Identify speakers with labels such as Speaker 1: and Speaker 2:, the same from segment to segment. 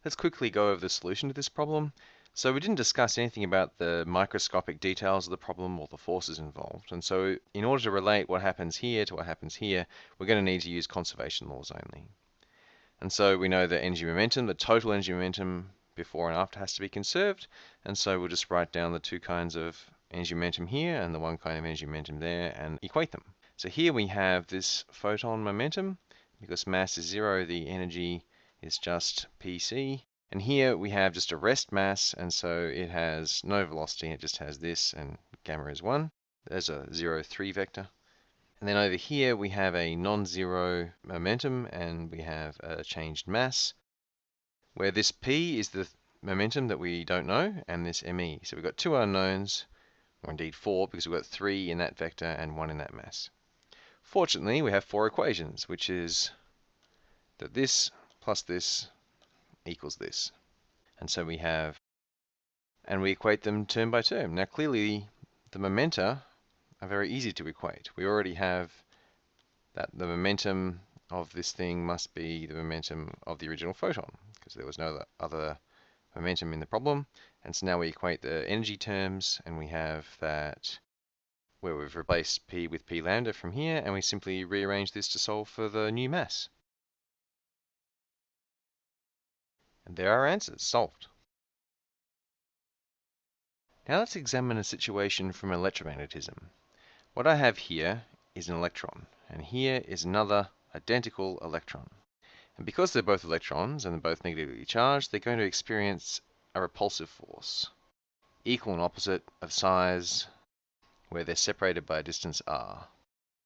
Speaker 1: Let's quickly go over the solution to this problem. So we didn't discuss anything about the microscopic details of the problem or the forces involved. And so in order to relate what happens here to what happens here, we're going to need to use conservation laws only. And so we know that energy momentum, the total energy momentum before and after has to be conserved. And so we'll just write down the two kinds of energy momentum here and the one kind of energy momentum there and equate them. So here we have this photon momentum. Because mass is 0, the energy is just Pc. And here we have just a rest mass, and so it has no velocity, it just has this, and gamma is 1. There's a 0, 3 vector. And then over here we have a non-zero momentum, and we have a changed mass, where this P is the momentum that we don't know, and this ME. So we've got two unknowns, or indeed 4, because we've got 3 in that vector and 1 in that mass. Fortunately, we have 4 equations, which is that this plus this equals this. And so we have, and we equate them term by term. Now clearly the momenta are very easy to equate. We already have that the momentum of this thing must be the momentum of the original photon, because there was no other momentum in the problem. And so now we equate the energy terms, and we have that where we've replaced P with P lambda from here, and we simply rearrange this to solve for the new mass. And there are our answers, solved. Now let's examine a situation from electromagnetism. What I have here is an electron, and here is another identical electron. And because they're both electrons and they're both negatively charged, they're going to experience a repulsive force, equal and opposite of size, where they're separated by a distance r.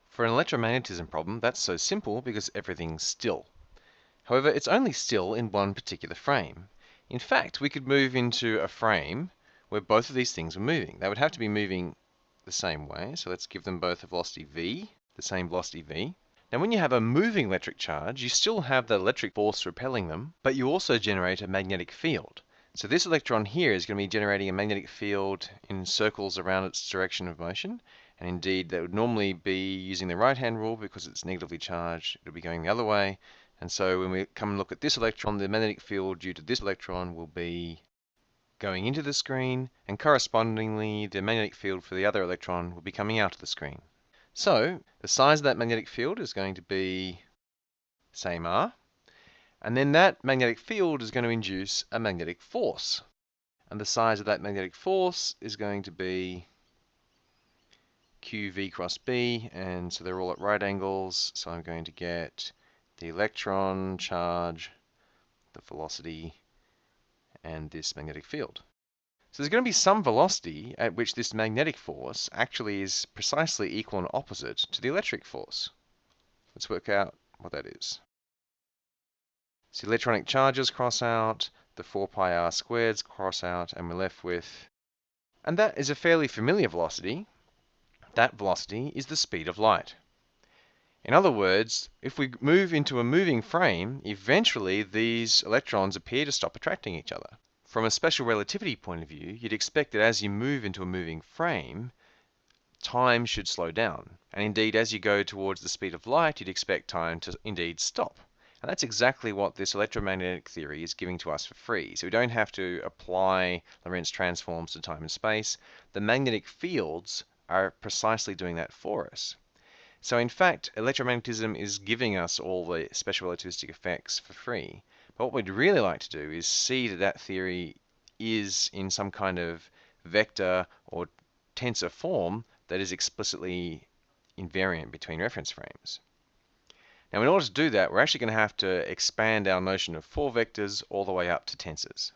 Speaker 1: For an electromagnetism problem, that's so simple because everything's still. However, it's only still in one particular frame. In fact, we could move into a frame where both of these things were moving. They would have to be moving the same way, so let's give them both a velocity v, the same velocity v. Now when you have a moving electric charge, you still have the electric force repelling them, but you also generate a magnetic field. So this electron here is going to be generating a magnetic field in circles around its direction of motion, and indeed that would normally be using the right-hand rule because it's negatively charged, it will be going the other way. And so when we come and look at this electron, the magnetic field due to this electron will be going into the screen, and correspondingly the magnetic field for the other electron will be coming out of the screen. So the size of that magnetic field is going to be same r, and then that magnetic field is going to induce a magnetic force. And the size of that magnetic force is going to be QV cross B, and so they're all at right angles, so I'm going to get the electron charge, the velocity, and this magnetic field. So there's going to be some velocity at which this magnetic force actually is precisely equal and opposite to the electric force. Let's work out what that is. So electronic charges cross out, the 4 pi r squareds cross out, and we're left with, and that is a fairly familiar velocity. That velocity is the speed of light. In other words, if we move into a moving frame, eventually these electrons appear to stop attracting each other. From a special relativity point of view, you'd expect that as you move into a moving frame, time should slow down. And indeed, as you go towards the speed of light, you'd expect time to indeed stop. And that's exactly what this electromagnetic theory is giving to us for free. So we don't have to apply Lorentz transforms to time and space. The magnetic fields are precisely doing that for us. So in fact, electromagnetism is giving us all the special relativistic effects for free. But what we'd really like to do is see that that theory is in some kind of vector or tensor form that is explicitly invariant between reference frames. Now in order to do that, we're actually going to have to expand our notion of 4 vectors all the way up to tensors.